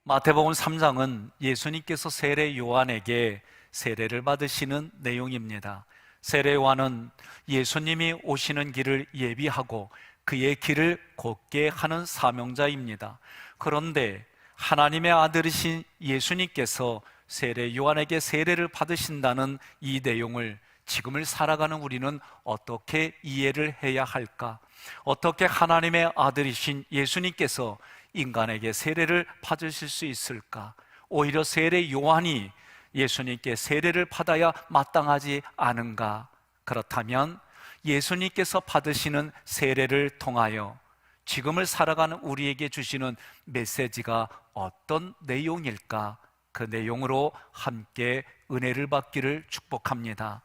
마태복음 3장은 예수님께서 세례 요한에게 세례를 받으시는 내용입니다. 세례 요한은 예수님이 오시는 길을 예비하고 그의 길을 곧게 하는 사명자입니다. 그런데 하나님의 아들이신 예수님께서 세례 요한에게 세례를 받으신다는 이 내용을 지금을 살아가는 우리는 어떻게 이해를 해야 할까? 어떻게 하나님의 아들이신 예수님께서 인간에게 세례를 받으실 수 있을까? 오히려 세례 요한이 예수님께 세례를 받아야 마땅하지 않은가? 그렇다면 예수님께서 받으시는 세례를 통하여 지금을 살아가는 우리에게 주시는 메시지가 어떤 내용일까? 그 내용으로 함께 은혜를 받기를 축복합니다.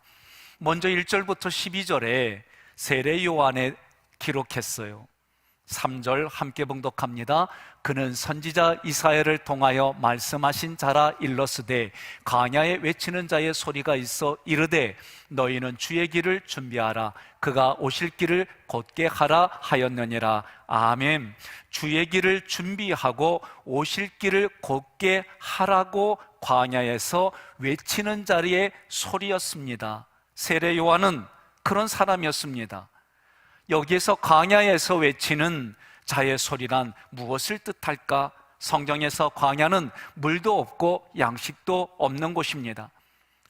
먼저 1절부터 12절에 세례 요한에 기록했어요. 3절 함께 봉독합니다. 그는 선지자 이사야를 통하여 말씀하신 자라 일러스되 광야에 외치는 자의 소리가 있어 이르되 너희는 주의 길을 준비하라 그가 오실 길을 곧게 하라 하였느니라. 아멘. 주의 길을 준비하고 오실 길을 곧게 하라고 광야에서 외치는 자리의 소리였습니다. 세례 요한은 그런 사람이었습니다. 여기에서 광야에서 외치는 자의 소리란 무엇을 뜻할까? 성경에서 광야는 물도 없고 양식도 없는 곳입니다.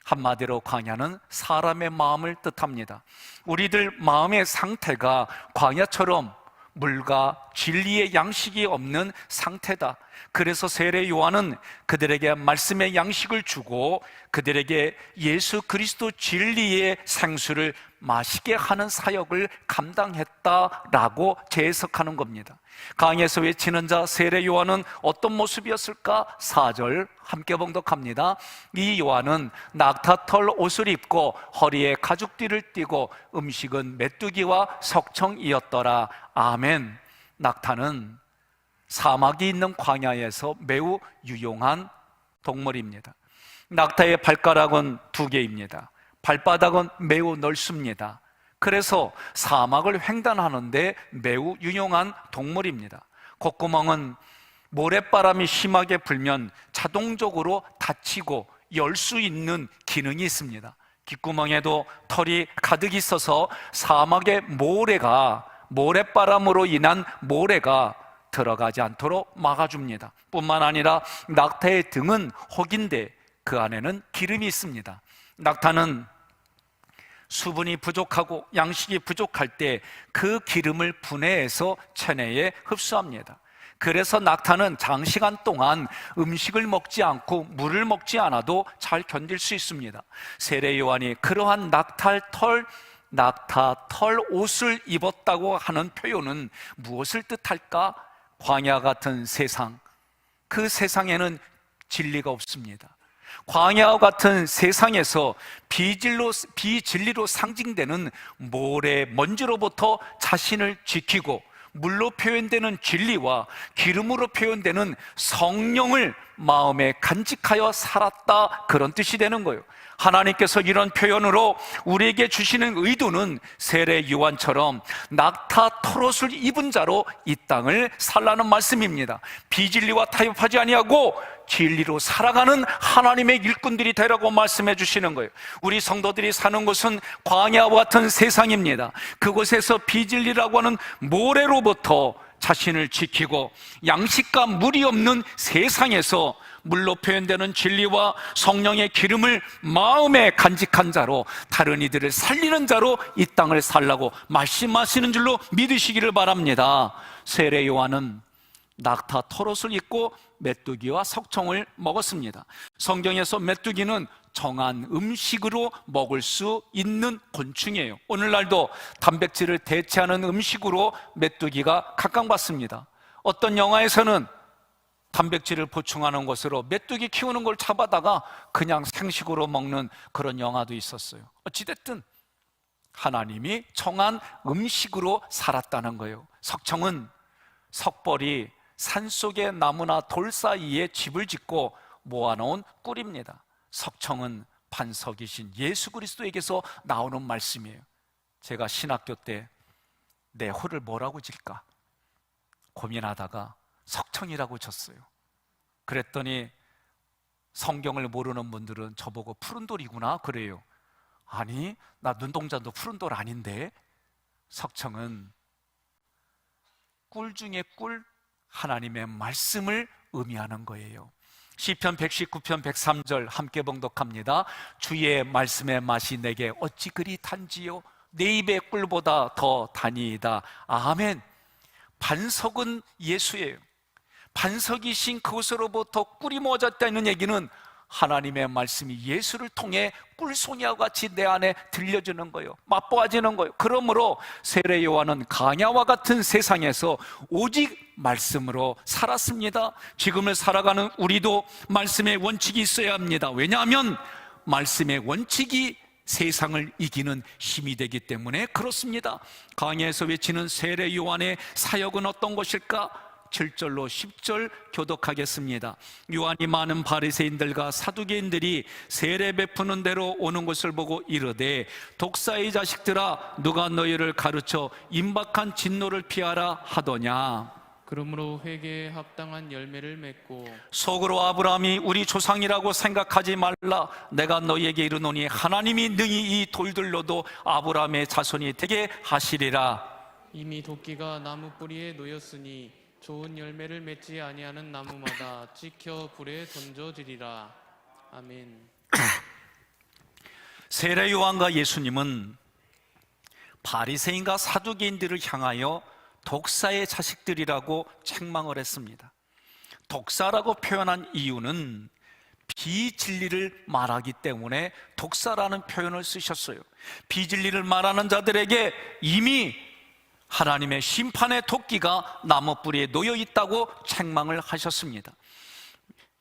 한마디로 광야는 사람의 마음을 뜻합니다. 우리들 마음의 상태가 광야처럼 물과 진리의 양식이 없는 상태다. 그래서 세례 요한은 그들에게 말씀의 양식을 주고 그들에게 예수 그리스도 진리의 생수를 마시게 하는 사역을 감당했다라고 재해석하는 겁니다. 강에서 외치는 자 세례 요한은 어떤 모습이었을까? 4절 함께 봉독합니다. 이 요한은 낙타털 옷을 입고 허리에 가죽띠를 띠고 음식은 메뚜기와 석청이었더라. 아멘. 낙타는 사막이 있는 광야에서 매우 유용한 동물입니다. 낙타의 발가락은 2개입니다. 발바닥은 매우 넓습니다. 그래서 사막을 횡단하는데 매우 유용한 동물입니다. 콧구멍은 모래바람이 심하게 불면 자동적으로 닫히고 열 수 있는 기능이 있습니다. 귓구멍에도 털이 가득 있어서 사막의 모래바람으로 인한 모래가 들어가지 않도록 막아줍니다. 뿐만 아니라 낙타의 등은 혹인데 그 안에는 기름이 있습니다. 낙타는 수분이 부족하고 양식이 부족할 때 그 기름을 분해해서 체내에 흡수합니다. 그래서 낙타는 장시간 동안 음식을 먹지 않고 물을 먹지 않아도 잘 견딜 수 있습니다. 세례 요한이 그러한 낙타털 옷을 입었다고 하는 표현은 무엇을 뜻할까? 광야 같은 세상, 그 세상에는 진리가 없습니다. 광야와 같은 세상에서 비진리로 상징되는 모래, 먼지로부터 자신을 지키고 물로 표현되는 진리와 기름으로 표현되는 성령을 마음에 간직하여 살았다, 그런 뜻이 되는 거예요. 하나님께서 이런 표현으로 우리에게 주시는 의도는 세례 요한처럼 낙타 털옷을 입은 자로 이 땅을 살라는 말씀입니다. 비진리와 타협하지 아니하고 진리로 살아가는 하나님의 일꾼들이 되라고 말씀해 주시는 거예요. 우리 성도들이 사는 곳은 광야와 같은 세상입니다. 그곳에서 비진리라고 하는 모래로부터 자신을 지키고 양식과 물이 없는 세상에서 물로 표현되는 진리와 성령의 기름을 마음에 간직한 자로 다른 이들을 살리는 자로 이 땅을 살라고 말씀하시는 줄로 믿으시기를 바랍니다. 세례 요한은 낙타 털옷을 입고 메뚜기와 석청을 먹었습니다. 성경에서 메뚜기는 정한 음식으로 먹을 수 있는 곤충이에요. 오늘날도 단백질을 대체하는 음식으로 메뚜기가 각광받습니다. 어떤 영화에서는 단백질을 보충하는 것으로 메뚜기 키우는 걸 잡아다가 그냥 생식으로 먹는 그런 영화도 있었어요. 어찌됐든 하나님이 정한 음식으로 살았다는 거예요. 석청은 석벌이 산속의 나무나 돌 사이에 집을 짓고 모아놓은 꿀입니다. 석청은 반석이신 예수 그리스도에게서 나오는 말씀이에요. 제가 신학교 때 내 호를 뭐라고 질까 고민하다가 석청이라고 쳤어요. 그랬더니 성경을 모르는 분들은 저보고 푸른 돌이구나 그래요. 아니, 나 눈동자도 푸른 돌 아닌데. 석청은 꿀 중에 꿀, 하나님의 말씀을 의미하는 거예요. 시편 119편 103절 함께 봉독합니다. 주의 말씀의 맛이 내게 어찌 그리 단지요, 내 입의 꿀보다 더 다니이다. 아멘. 반석은 예수예요. 반석이신 그곳으로부터 꿀이 모아졌다는 얘기는 하나님의 말씀이 예수를 통해 꿀송이와 같이 내 안에 들려주는 거예요. 맛보아지는 거예요. 그러므로 세례 요한은 강야와 같은 세상에서 오직 말씀으로 살았습니다. 지금을 살아가는 우리도 말씀의 원칙이 있어야 합니다. 왜냐하면 말씀의 원칙이 세상을 이기는 힘이 되기 때문에 그렇습니다. 강야에서 외치는 세례 요한의 사역은 어떤 것일까? 7절로 10절 교독하겠습니다. 요한이 많은 바리새인들과 사두개인들이 세례 베푸는 대로 오는 것을 보고 이르되, 독사의 자식들아, 누가 너희를 가르쳐 임박한 진노를 피하라 하더냐. 그러므로 회개에 합당한 열매를 맺고 속으로 아브라함이 우리 조상이라고 생각하지 말라. 내가 너희에게 이르노니 하나님이 능히 이 돌들로도 아브라함의 자손이 되게 하시리라. 이미 도끼가 나무 뿌리에 놓였으니 좋은 열매를 맺지 아니하는 나무마다 찍혀 불에 던져지리라. 아멘. 세례 요한과 예수님은 바리새인과 사두개인들을 향하여 독사의 자식들이라고 책망을 했습니다. 독사라고 표현한 이유는 비진리를 말하기 때문에 독사라는 표현을 쓰셨어요. 비진리를 말하는 자들에게 이미 하나님의 심판의 도끼가 나무 뿌리에 놓여 있다고 책망을 하셨습니다.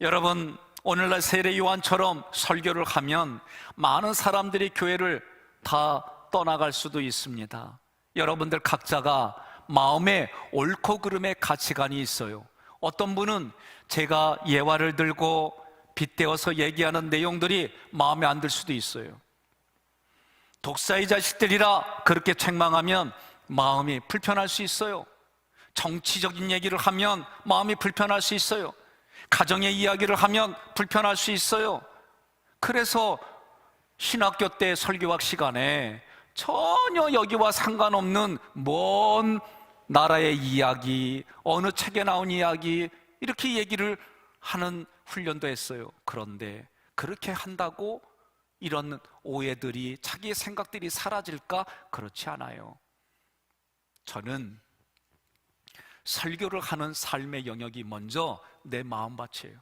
여러분, 오늘날 세례 요한처럼 설교를 하면 많은 사람들이 교회를 다 떠나갈 수도 있습니다. 여러분들 각자가 마음에 옳고 그름의 가치관이 있어요. 어떤 분은 제가 예화를 들고 빗대어서 얘기하는 내용들이 마음에 안 들 수도 있어요. 독사의 자식들이라 그렇게 책망하면 마음이 불편할 수 있어요. 정치적인 얘기를 하면 마음이 불편할 수 있어요. 가정의 이야기를 하면 불편할 수 있어요. 그래서 신학교 때 설교학 시간에 전혀 여기와 상관없는 먼 나라의 이야기, 어느 책에 나온 이야기, 이렇게 얘기를 하는 훈련도 했어요. 그런데 그렇게 한다고 이런 오해들이, 자기의 생각들이 사라질까? 그렇지 않아요. 저는 설교를 하는 삶의 영역이 먼저 내 마음밭이에요.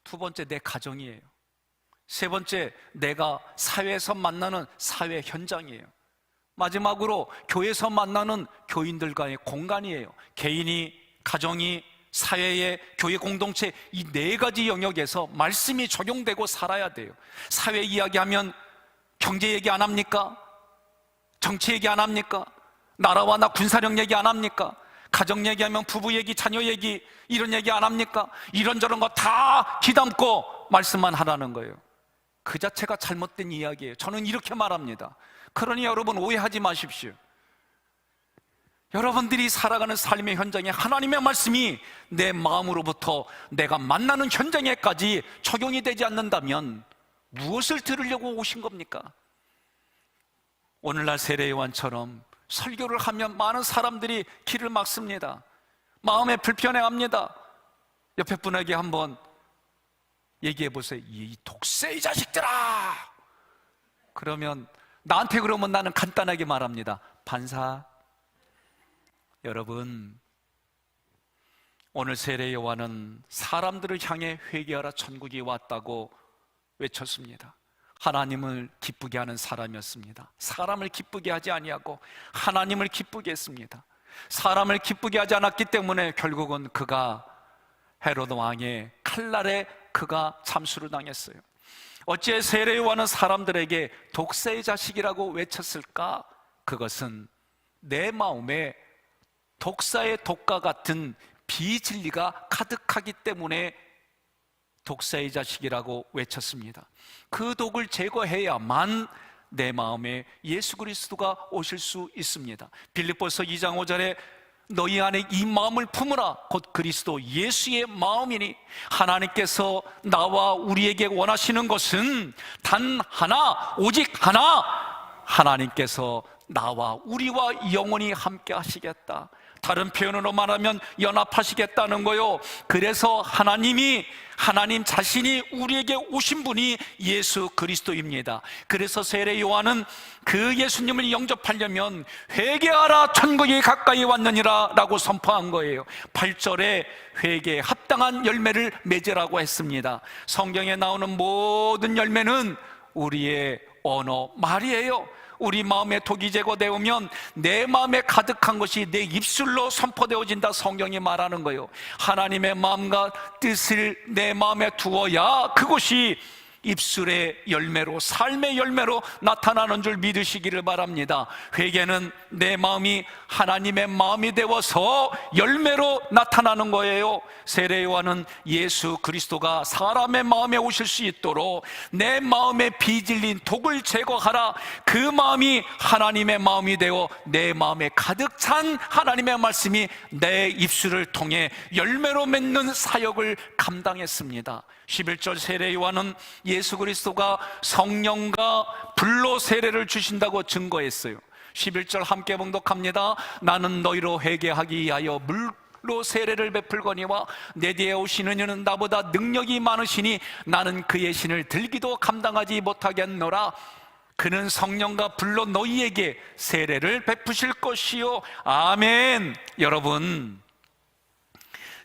두 번째 내 가정이에요. 세 번째 내가 사회에서 만나는 사회 현장이에요. 마지막으로 교회에서 만나는 교인들과의 공간이에요. 개인이, 가정이, 사회의 교회 공동체, 이 네 가지 영역에서 말씀이 적용되고 살아야 돼요. 사회 이야기하면 경제 얘기 안 합니까? 정치 얘기 안 합니까? 나라와 나 군사력 얘기 안 합니까? 가정 얘기하면 부부 얘기, 자녀 얘기, 이런 얘기 안 합니까? 이런저런 거 다 기담고 말씀만 하라는 거예요. 그 자체가 잘못된 이야기예요. 저는 이렇게 말합니다. 그러니 여러분 오해하지 마십시오. 여러분들이 살아가는 삶의 현장에 하나님의 말씀이 내 마음으로부터 내가 만나는 현장에까지 적용이 되지 않는다면 무엇을 들으려고 오신 겁니까? 오늘날 세례 요한처럼 설교를 하면 많은 사람들이 길을 막습니다. 마음에 불편해합니다. 옆에 분에게 한번 얘기해 보세요. 이 독세의 자식들아! 그러면 나한테 그러면 나는 간단하게 말합니다. 반사. 여러분, 오늘 세례 요한은 사람들을 향해 회개하라 천국이 왔다고 외쳤습니다. 하나님을 기쁘게 하는 사람이었습니다. 사람을 기쁘게 하지 아니하고 하나님을 기쁘게 했습니다. 사람을 기쁘게 하지 않았기 때문에 결국은 그가 헤로드 왕의 칼날에 그가 참수를 당했어요. 어찌해 세례 요한은 사람들에게 독사의 자식이라고 외쳤을까? 그것은 내 마음에 독사의 독과 같은 비진리가 가득하기 때문에 독사의 자식이라고 외쳤습니다. 그 독을 제거해야만 내 마음에 예수 그리스도가 오실 수 있습니다. 빌립보서 2장 5절에 너희 안에 이 마음을 품으라. 곧 그리스도 예수의 마음이니 하나님께서 나와 우리에게 원하시는 것은 단 하나, 오직 하나, 하나님께서 나와 우리와 영원히 함께 하시겠다. 다른 표현으로 말하면 연합하시겠다는 거요. 그래서 하나님 자신이 우리에게 오신 분이 예수 그리스도입니다. 그래서 세례 요한은 그 예수님을 영접하려면 회개하라, 천국이 가까이 왔느니라 라고 선포한 거예요. 8절에 회개에 합당한 열매를 맺으라고 했습니다. 성경에 나오는 모든 열매는 우리의 언어, 말이에요. 우리 마음에 독이 제거되면 내 마음에 가득한 것이 내 입술로 선포되어진다, 성경이 말하는 거예요. 하나님의 마음과 뜻을 내 마음에 두어야 그것이 입술의 열매로, 삶의 열매로 나타나는 줄 믿으시기를 바랍니다. 회개는 내 마음이 하나님의 마음이 되어서 열매로 나타나는 거예요. 세례 요한은 예수 그리스도가 사람의 마음에 오실 수 있도록 내 마음에 비질린 독을 제거하라, 그 마음이 하나님의 마음이 되어 내 마음에 가득 찬 하나님의 말씀이 내 입술을 통해 열매로 맺는 사역을 감당했습니다. 11절 세례 요한은 예수 그리스도가 성령과 불로 세례를 주신다고 증거했어요. 11절 함께 봉독합니다. 나는 너희로 회개하기 위하여 물로 세례를 베풀거니와 내 뒤에 오시는 이는 나보다 능력이 많으시니 나는 그의 신을 들기도 감당하지 못하겠노라. 그는 성령과 불로 너희에게 세례를 베푸실 것이요. 아멘. 여러분,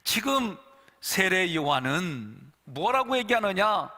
지금 세례 요한은 뭐라고 얘기하느냐?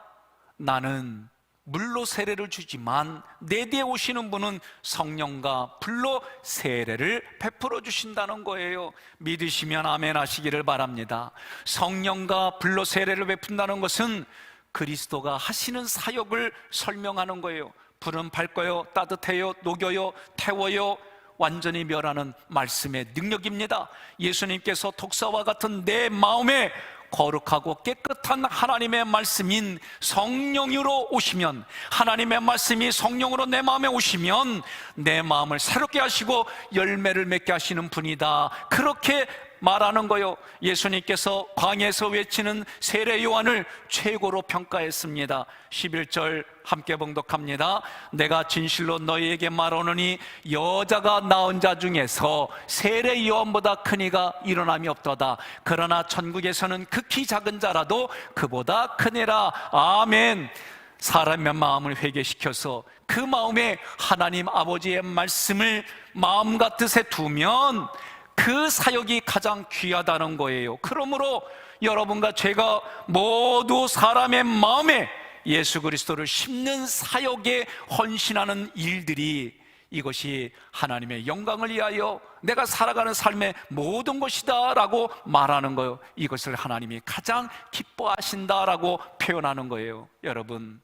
나는 물로 세례를 주지만 내 뒤에 오시는 분은 성령과 불로 세례를 베풀어 주신다는 거예요. 믿으시면 아멘 하시기를 바랍니다. 성령과 불로 세례를 베푼다는 것은 그리스도가 하시는 사역을 설명하는 거예요. 불은 밝고요, 따뜻해요, 녹여요, 태워요, 완전히 멸하는 말씀의 능력입니다. 예수님께서 독사와 같은 내 마음에 거룩하고 깨끗한 하나님의 말씀인 성령으로 오시면, 하나님의 말씀이 성령으로 내 마음에 오시면 내 마음을 새롭게 하시고 열매를 맺게 하시는 분이다, 그렇게 말하는 거요. 예수님께서 광야에서 외치는 세례 요한을 최고로 평가했습니다. 11절 함께 봉독합니다. 내가 진실로 너희에게 말하노니 여자가 낳은 자 중에서 세례 요한보다 큰 이가 일어남이 없도다. 그러나 천국에서는 극히 작은 자라도 그보다 크니라. 아멘. 사람의 마음을 회개시켜서 그 마음에 하나님 아버지의 말씀을 마음과 뜻에 두면 그 사역이 가장 귀하다는 거예요. 그러므로 여러분과 제가 모두 사람의 마음에 예수 그리스도를 심는 사역에 헌신하는 일들이, 이것이 하나님의 영광을 위하여 내가 살아가는 삶의 모든 것이다 라고 말하는 거예요. 이것을 하나님이 가장 기뻐하신다라고 표현하는 거예요. 여러분,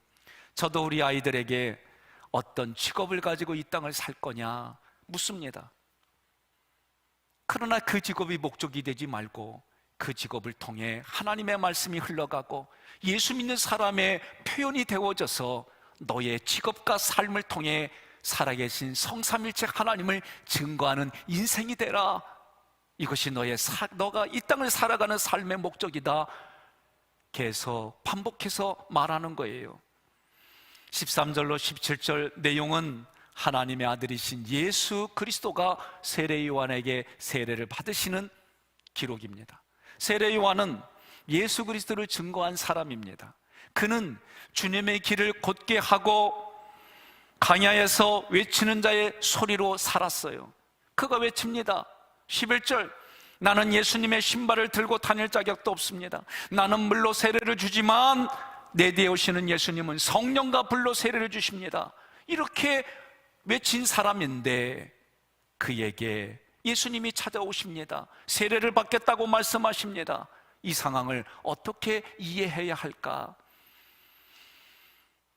저도 우리 아이들에게 어떤 직업을 가지고 이 땅을 살 거냐 묻습니다. 그러나 그 직업이 목적이 되지 말고 그 직업을 통해 하나님의 말씀이 흘러가고 예수 믿는 사람의 표현이 되어져서 너의 직업과 삶을 통해 살아계신 성삼일체 하나님을 증거하는 인생이 되라. 이것이 너가 이 땅을 살아가는 삶의 목적이다. 계속 반복해서 말하는 거예요. 13절로 17절 내용은 하나님의 아들이신 예수 그리스도가 세례 요한에게 세례를 받으시는 기록입니다. 세례 요한은 예수 그리스도를 증거한 사람입니다. 그는 주님의 길을 곧게 하고 광야에서 외치는 자의 소리로 살았어요. 그가 외칩니다. 11절, 나는 예수님의 신발을 들고 다닐 자격도 없습니다. 나는 물로 세례를 주지만 내 뒤에 오시는 예수님은 성령과 불로 세례를 주십니다. 이렇게 외친 사람인데 그에게 예수님이 찾아오십니다. 세례를 받겠다고 말씀하십니다. 이 상황을 어떻게 이해해야 할까?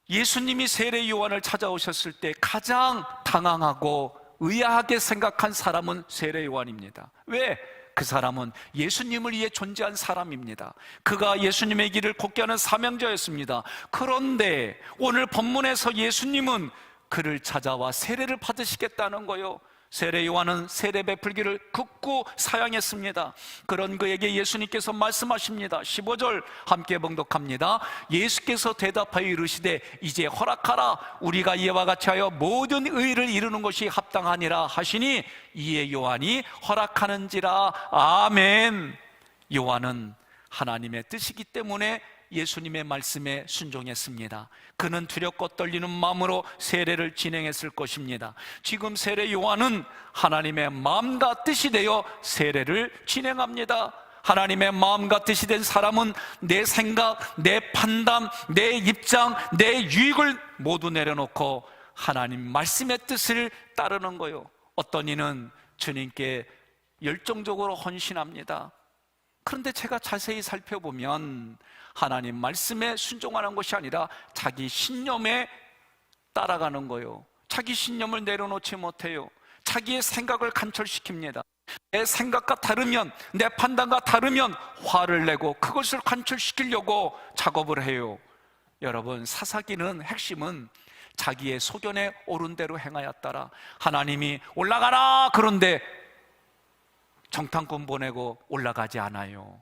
예수님이 세례 요한을 찾아오셨을 때 가장 당황하고 의아하게 생각한 사람은 세례 요한입니다. 왜? 그 사람은 예수님을 위해 존재한 사람입니다. 그가 예수님의 길을 곧게 하는 사명자였습니다. 그런데 오늘 본문에서 예수님은 그를 찾아와 세례를 받으시겠다는 거요. 세례 요한은 세례 베풀기를 극구 사양했습니다. 그런 그에게 예수님께서 말씀하십니다. 15절 함께 봉독합니다. 예수께서 대답하여 이르시되 이제 허락하라. 우리가 이와 같이 하여 모든 의를 이루는 것이 합당하니라 하시니 이에 요한이 허락하는지라. 아멘. 요한은 하나님의 뜻이기 때문에 예수님의 말씀에 순종했습니다. 그는 두렵고 떨리는 마음으로 세례를 진행했을 것입니다. 지금 세례 요한은 하나님의 마음과 뜻이 되어 세례를 진행합니다. 하나님의 마음과 뜻이 된 사람은 내 생각, 내 판단, 내 입장, 내 유익을 모두 내려놓고 하나님 말씀의 뜻을 따르는 거예요. 어떤 이는 주님께 열정적으로 헌신합니다. 그런데 제가 자세히 살펴보면 하나님 말씀에 순종하는 것이 아니라 자기 신념에 따라가는 거예요. 자기 신념을 내려놓지 못해요. 자기의 생각을 관철시킵니다. 내 생각과 다르면, 내 판단과 다르면 화를 내고 그것을 관철시키려고 작업을 해요. 여러분, 사사기는 핵심은 자기의 소견에 옳은 대로 행하였더라. 하나님이 올라가라 그런데 정탐꾼 보내고 올라가지 않아요.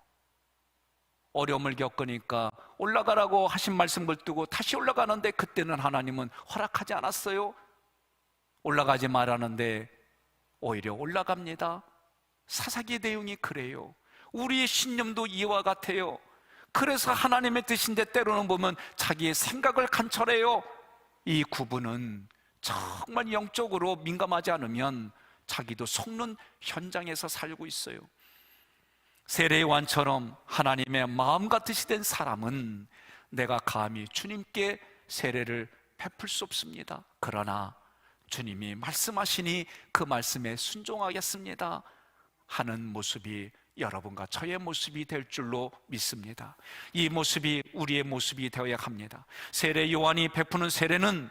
어려움을 겪으니까 올라가라고 하신 말씀을 두고 다시 올라가는데 그때는 하나님은 허락하지 않았어요. 올라가지 말라는데 오히려 올라갑니다. 사사기의 내용이 그래요. 우리의 신념도 이와 같아요. 그래서 하나님의 뜻인데 때로는 보면 자기의 생각을 관철해요. 이 구분은 정말 영적으로 민감하지 않으면 자기도 속는 현장에서 살고 있어요. 세례 요한처럼 하나님의 마음과 뜻이 된 사람은 내가 감히 주님께 세례를 베풀 수 없습니다. 그러나 주님이 말씀하시니 그 말씀에 순종하겠습니다 하는 모습이 여러분과 저의 모습이 될 줄로 믿습니다. 이 모습이 우리의 모습이 되어야 합니다. 세례 요한이 베푸는 세례는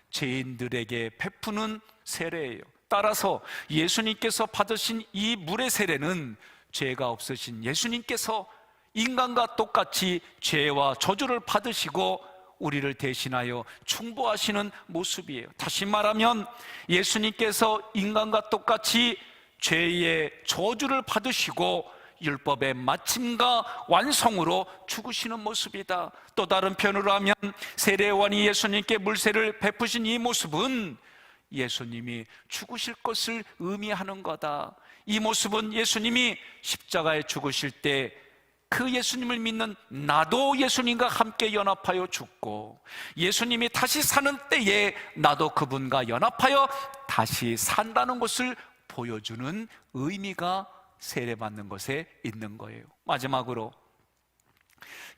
죄인들에게 베푸는 세례예요. 따라서 예수님께서 받으신 이 물의 세례는 죄가 없으신 예수님께서 인간과 똑같이 죄와 저주를 받으시고 우리를 대신하여 충보하시는 모습이에요. 다시 말하면 예수님께서 인간과 똑같이 죄의 저주를 받으시고 율법의 마침과 완성으로 죽으시는 모습이다. 또 다른 편으로 하면 세례요한이 예수님께 물세를 베푸신 이 모습은 예수님이 죽으실 것을 의미하는 거다. 이 모습은 예수님이 십자가에 죽으실 때 그 예수님을 믿는 나도 예수님과 함께 연합하여 죽고 예수님이 다시 사는 때에 나도 그분과 연합하여 다시 산다는 것을 보여주는 의미가 세례받는 것에 있는 거예요. 마지막으로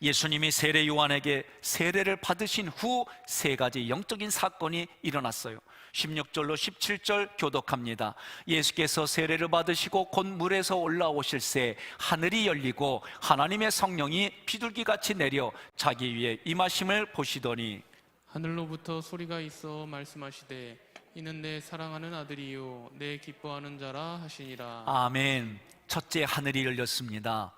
예수님이 세례 요한에게 세례를 받으신 후 세 가지 영적인 사건이 일어났어요. 16절로 17절 교독합니다. 예수께서 세례를 받으시고 곧 물에서 올라오실새 하늘이 열리고 하나님의 성령이 비둘기같이 내려 자기 위에 임하심을 보시더니 하늘로부터 소리가 있어 말씀하시되 이는 내 사랑하는 아들이요 내 기뻐하는 자라 하시니라. 아멘. 첫째, 하늘이 열렸습니다.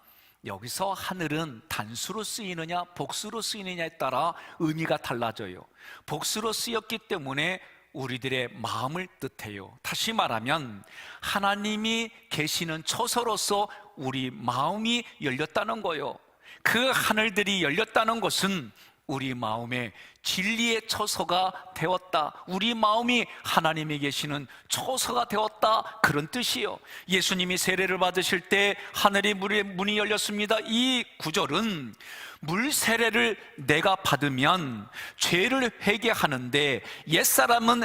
여기서 하늘은 단수로 쓰이느냐 복수로 쓰이느냐에 따라 의미가 달라져요. 복수로 쓰였기 때문에 우리들의 마음을 뜻해요. 다시 말하면 하나님이 계시는 처소로서 우리 마음이 열렸다는 거예요. 그 하늘들이 열렸다는 것은 우리 마음에 진리의 처소가 되었다. 우리 마음이 하나님이 계시는 처소가 되었다. 그런 뜻이요. 예수님이 세례를 받으실 때 하늘의 문이 열렸습니다. 이 구절은 물 세례를 내가 받으면 죄를 회개하는데 옛사람은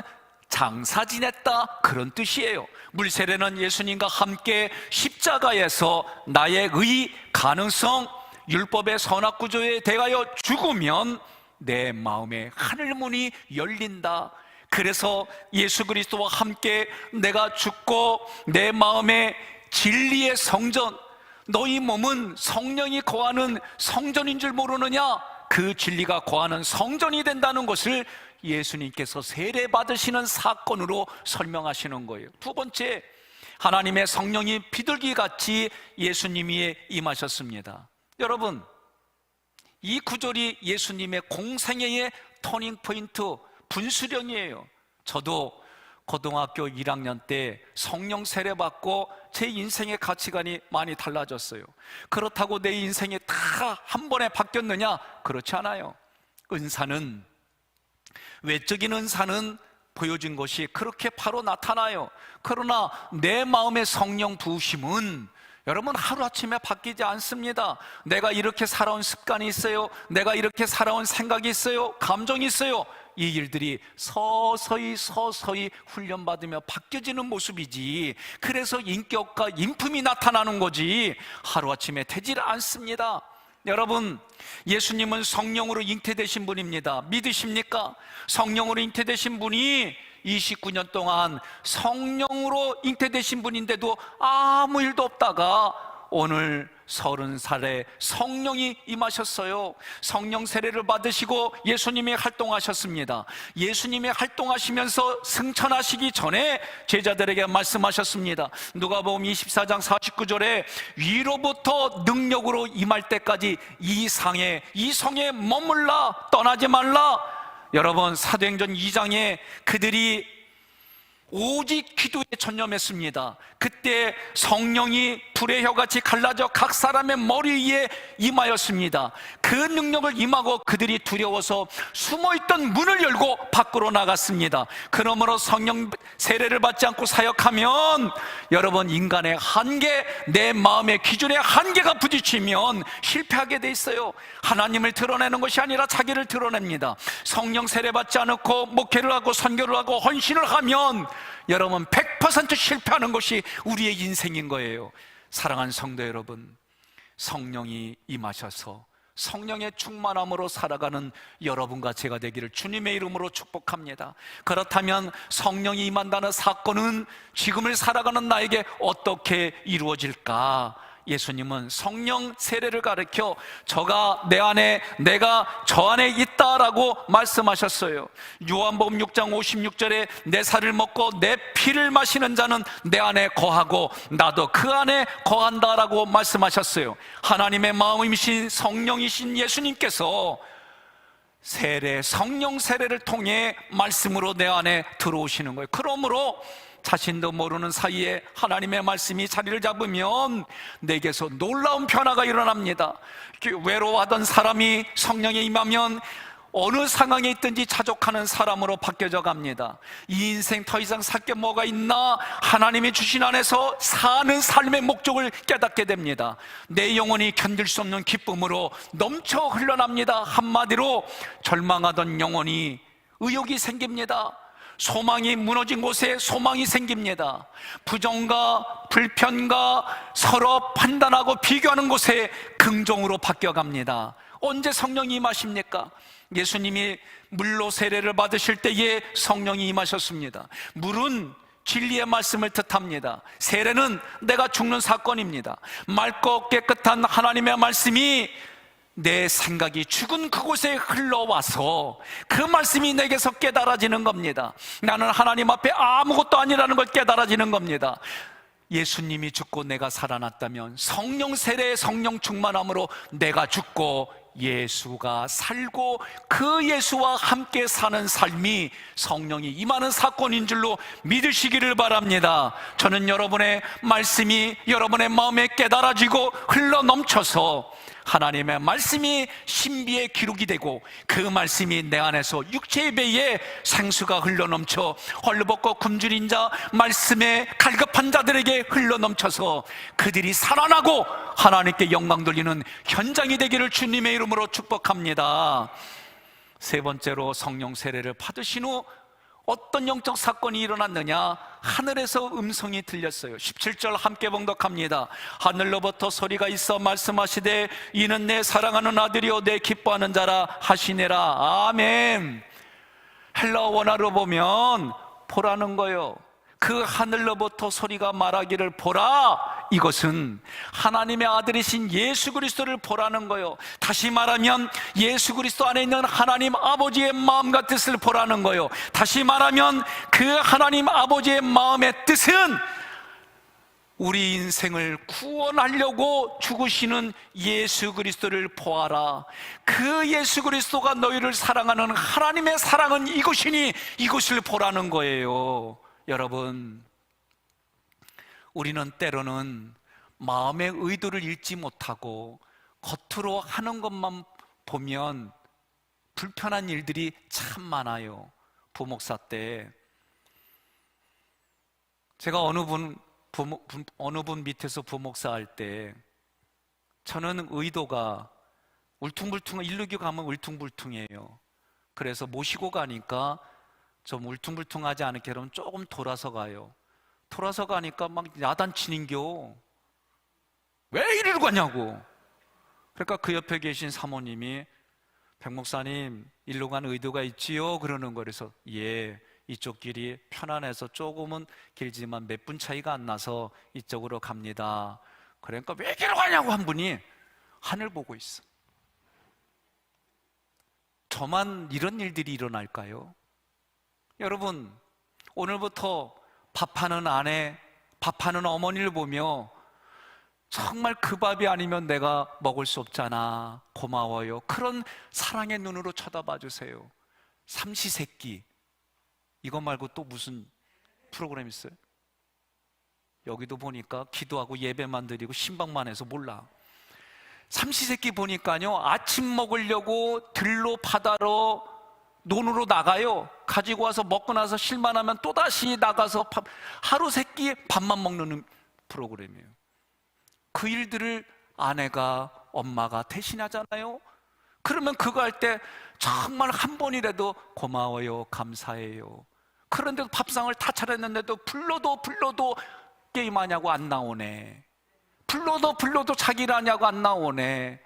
장사 지냈다. 그런 뜻이에요. 물 세례는 예수님과 함께 십자가에서 나의 의, 가능성, 율법의 선악구조에 대하여 죽으면 내 마음에 하늘문이 열린다. 그래서 예수 그리스도와 함께 내가 죽고 내 마음에 진리의 성전, 너희 몸은 성령이 거하는 성전인 줄 모르느냐? 그 진리가 거하는 성전이 된다는 것을 예수님께서 세례 받으시는 사건으로 설명하시는 거예요. 두 번째, 하나님의 성령이 비둘기같이 예수님 위에 임하셨습니다. 여러분, 이 구절이 예수님의 공생애의 터닝포인트, 분수령이에요. 저도 고등학교 1학년 때 성령 세례 받고 제 인생의 가치관이 많이 달라졌어요. 그렇다고 내 인생이 다 한 번에 바뀌었느냐? 그렇지 않아요. 은사는, 외적인 은사는 보여진 것이 그렇게 바로 나타나요. 그러나 내 마음의 성령 부으심은 여러분 하루아침에 바뀌지 않습니다. 내가 이렇게 살아온 습관이 있어요. 내가 이렇게 살아온 생각이 있어요. 감정이 있어요. 이 일들이 서서히 훈련받으며 바뀌어지는 모습이지, 그래서 인격과 인품이 나타나는 거지 하루아침에 되질 않습니다. 여러분, 예수님은 성령으로 잉태되신 분입니다. 믿으십니까? 성령으로 잉태되신 분이 29년 동안 성령으로 잉태되신 분인데도 아무 일도 없다가 오늘 30살에 성령이 임하셨어요. 성령 세례를 받으시고 예수님이 활동하셨습니다. 예수님이 활동하시면서 승천하시기 전에 제자들에게 말씀하셨습니다. 누가복음 24장 49절에 위로부터 능력으로 임할 때까지 이 성에 머물라, 떠나지 말라. 여러분, 사도행전 2장에 그들이 오직 기도에 전념했습니다. 그때 성령이 불의 혀같이 갈라져 각 사람의 머리 위에 임하였습니다. 그 능력을 임하고 그들이 두려워서 숨어있던 문을 열고 밖으로 나갔습니다. 그러므로 성령 세례를 받지 않고 사역하면 여러분, 인간의 한계, 내 마음의 기준에 한계가 부딪히면 실패하게 돼 있어요. 하나님을 드러내는 것이 아니라 자기를 드러냅니다. 성령 세례 받지 않고 목회를 하고 선교를 하고 헌신을 하면 여러분 100% 실패하는 것이 우리의 인생인 거예요. 사랑하는 성도 여러분, 성령이 임하셔서 성령의 충만함으로 살아가는 여러분과 제가 되기를 주님의 이름으로 축복합니다. 그렇다면 성령이 임한다는 사건은 지금을 살아가는 나에게 어떻게 이루어질까? 예수님은 성령 세례를 가르쳐 저가 내 안에, 내가 저 안에 있다라고 말씀하셨어요. 요한복음 6장 56절에 내 살을 먹고 내 피를 마시는 자는 내 안에 거하고 나도 그 안에 거한다라고 말씀하셨어요. 하나님의 마음이신 성령이신 예수님께서 성령 세례를 통해 말씀으로 내 안에 들어오시는 거예요. 그러므로 자신도 모르는 사이에 하나님의 말씀이 자리를 잡으면 내게서 놀라운 변화가 일어납니다. 외로워하던 사람이 성령에 임하면 어느 상황에 있든지 자족하는 사람으로 바뀌어져 갑니다. 이 인생 더 이상 살 게 뭐가 있나? 하나님이 주신 안에서 사는 삶의 목적을 깨닫게 됩니다. 내 영혼이 견딜 수 없는 기쁨으로 넘쳐 흘러납니다. 한마디로 절망하던 영혼이 의욕이 생깁니다. 소망이 무너진 곳에 소망이 생깁니다. 부정과 불편과 서로 판단하고 비교하는 곳에 긍정으로 바뀌어갑니다. 언제 성령이 임하십니까? 예수님이 물로 세례를 받으실 때에 성령이 임하셨습니다. 물은 진리의 말씀을 뜻합니다. 세례는 내가 죽는 사건입니다. 맑고 깨끗한 하나님의 말씀이 내 생각이 죽은 그곳에 흘러와서 그 말씀이 내게서 깨달아지는 겁니다. 나는 하나님 앞에 아무것도 아니라는 걸 깨달아지는 겁니다. 예수님이 죽고 내가 살아났다면 성령 세례의 성령 충만함으로 내가 죽고 예수가 살고 그 예수와 함께 사는 삶이 성령이 임하는 사건인 줄로 믿으시기를 바랍니다. 저는 여러분의 말씀이 여러분의 마음에 깨달아지고 흘러넘쳐서 하나님의 말씀이 신비의 기록이 되고 그 말씀이 내 안에서 육체의 배에 생수가 흘러넘쳐 헐벗고 굶주린 자, 말씀에 갈급한 자들에게 흘러넘쳐서 그들이 살아나고 하나님께 영광 돌리는 현장이 되기를 주님의 이름으로 축복합니다. 세 번째로 성령 세례를 받으신 후 어떤 영적 사건이 일어났느냐? 하늘에서 음성이 들렸어요. 17절 함께 봉독합니다. 하늘로부터 소리가 있어 말씀하시되 이는 내 사랑하는 아들이요 내 기뻐하는 자라 하시니라. 아멘. 헬라어 원어로 보면 보라는 거예요. 그 하늘로부터 소리가 말하기를 보라, 이것은 하나님의 아들이신 예수 그리스도를 보라는 거예요. 다시 말하면 예수 그리스도 안에 있는 하나님 아버지의 마음과 뜻을 보라는 거예요. 다시 말하면 그 하나님 아버지의 마음의 뜻은 우리 인생을 구원하려고 죽으시는 예수 그리스도를 보아라. 그 예수 그리스도가 너희를 사랑하는 하나님의 사랑은 이것이니 이것을 보라는 거예요. 여러분, 우리는 때로는 마음의 의도를 읽지 못하고 겉으로 하는 것만 보면 불편한 일들이 참 많아요. 부목사 때 제가 어느 분 밑에서 부목사 할 때 저는 의도가 일루교 가면 울퉁불퉁해요. 그래서 모시고 가니까 좀 울퉁불퉁하지 않게 그러면 조금 돌아서 가요. 돌아서 가니까 막 야단치는겨. 왜 이리로 가냐고. 그러니까 그 옆에 계신 사모님이 백 목사님 일로 가는 의도가 있지요? 그러는 거. 그래서 예, 이쪽 길이 편안해서 조금은 길지만 몇 분 차이가 안 나서 이쪽으로 갑니다. 그러니까 왜 이리로 가냐고 한 분이 하늘 보고 있어. 저만 이런 일들이 일어날까요? 여러분, 오늘부터 밥하는 아내, 밥하는 어머니를 보며 정말 그 밥이 아니면 내가 먹을 수 없잖아, 고마워요, 그런 사랑의 눈으로 쳐다봐 주세요. 삼시세끼 이거 말고 또 무슨 프로그램 있어요? 여기도 보니까 기도하고 예배만 드리고 신방만 해서 몰라. 삼시세끼 보니까요, 아침 먹으려고 들로 바다로 논으로 나가요. 가지고 와서 먹고 나서 실만하면 또다시 나가서 하루 세끼 밥만 먹는 프로그램이에요. 그 일들을 아내가, 엄마가 대신하잖아요. 그러면 그거 할 때 정말 한 번이라도 고마워요, 감사해요. 그런데도 밥상을 다 차렸는데도 불러도 게임하냐고 안 나오네. 불러도 자기를 하냐고 안 나오네.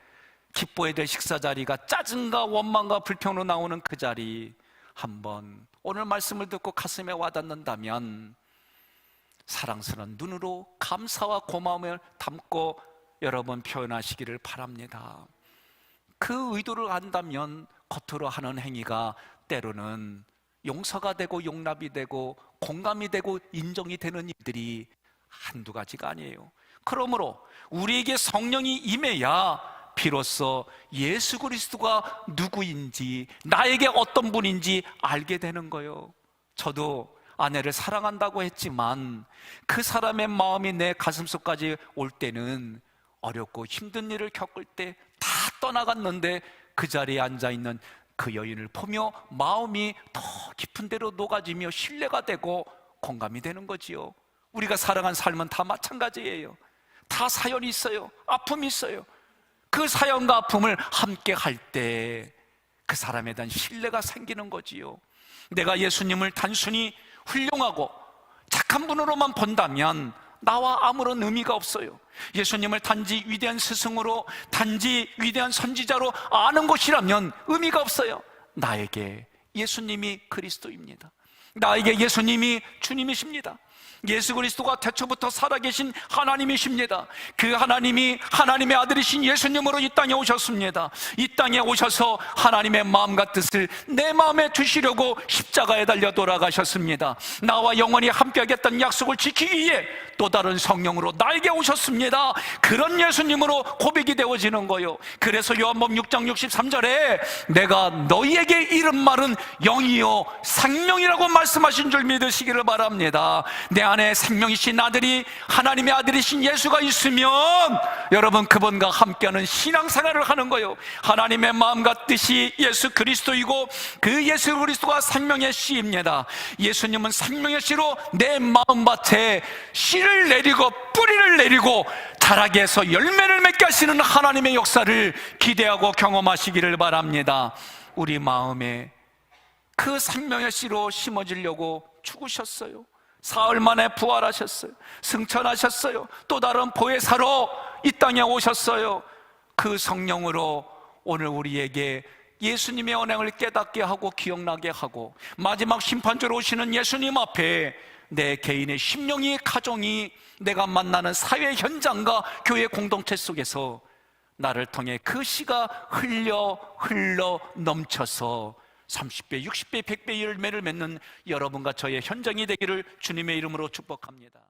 기뻐야 될 식사 자리가 짜증과 원망과 불평으로 나오는 그 자리, 한번 오늘 말씀을 듣고 가슴에 와닿는다면 사랑스러운 눈으로 감사와 고마움을 담고 여러분 표현하시기를 바랍니다. 그 의도를 안다면 겉으로 하는 행위가 때로는 용서가 되고 용납이 되고 공감이 되고 인정이 되는 일들이 한두 가지가 아니에요. 그러므로 우리에게 성령이 임해야 비로소 예수 그리스도가 누구인지, 나에게 어떤 분인지 알게 되는 거예요. 저도 아내를 사랑한다고 했지만 그 사람의 마음이 내 가슴속까지 올 때는 어렵고 힘든 일을 겪을 때 다 떠나갔는데 그 자리에 앉아있는 그 여인을 보며 마음이 더 깊은 데로 녹아지며 신뢰가 되고 공감이 되는 거지요. 우리가 살아간 삶은 다 마찬가지예요. 다 사연이 있어요. 아픔이 있어요. 그 사연과 아픔을 함께 할 때 그 사람에 대한 신뢰가 생기는 거지요. 내가 예수님을 단순히 훌륭하고 착한 분으로만 본다면 나와 아무런 의미가 없어요. 예수님을 단지 위대한 스승으로, 단지 위대한 선지자로 아는 것이라면 의미가 없어요. 나에게 예수님이 그리스도입니다. 나에게 예수님이 주님이십니다. 예수 그리스도가 태초부터 살아계신 하나님이십니다. 그 하나님이 하나님의 아들이신 예수님으로 이 땅에 오셨습니다. 이 땅에 오셔서 하나님의 마음과 뜻을 내 마음에 두시려고 십자가에 달려 돌아가셨습니다. 나와 영원히 함께하겠다는 약속을 지키기 위해 또 다른 성령으로 나에게 오셨습니다. 그런 예수님으로 고백이 되어지는 거예요. 그래서 요한복음 6장 63절에 내가 너희에게 이른 말은 영이요 생명이라고 말씀하신 줄 믿으시기를 바랍니다. 내 안에 생명이신 아들이, 하나님의 아들이신 예수가 있으면 여러분 그분과 함께하는 신앙생활을 하는 거예요. 하나님의 마음과 뜻이 예수 그리스도이고 그 예수 그리스도가 생명의 씨입니다. 예수님은 생명의 씨로 내 마음밭에 씨를 내리고 뿌리를 내리고 자라게 해서 열매를 맺게 하시는 하나님의 역사를 기대하고 경험하시기를 바랍니다. 우리 마음에 그 생명의 씨로 심어지려고 죽으셨어요. 사흘 만에 부활하셨어요. 승천하셨어요. 또 다른 보혜사로 이 땅에 오셨어요. 그 성령으로 오늘 우리에게 예수님의 언행을 깨닫게 하고 기억나게 하고 마지막 심판주로 오시는 예수님 앞에 내 개인의 심령이, 가정이, 내가 만나는 사회 현장과 교회 공동체 속에서 나를 통해 그 씨가 흘러 넘쳐서 30배, 60배, 100배 열매를 맺는 여러분과 저의 현장이 되기를 주님의 이름으로 축복합니다.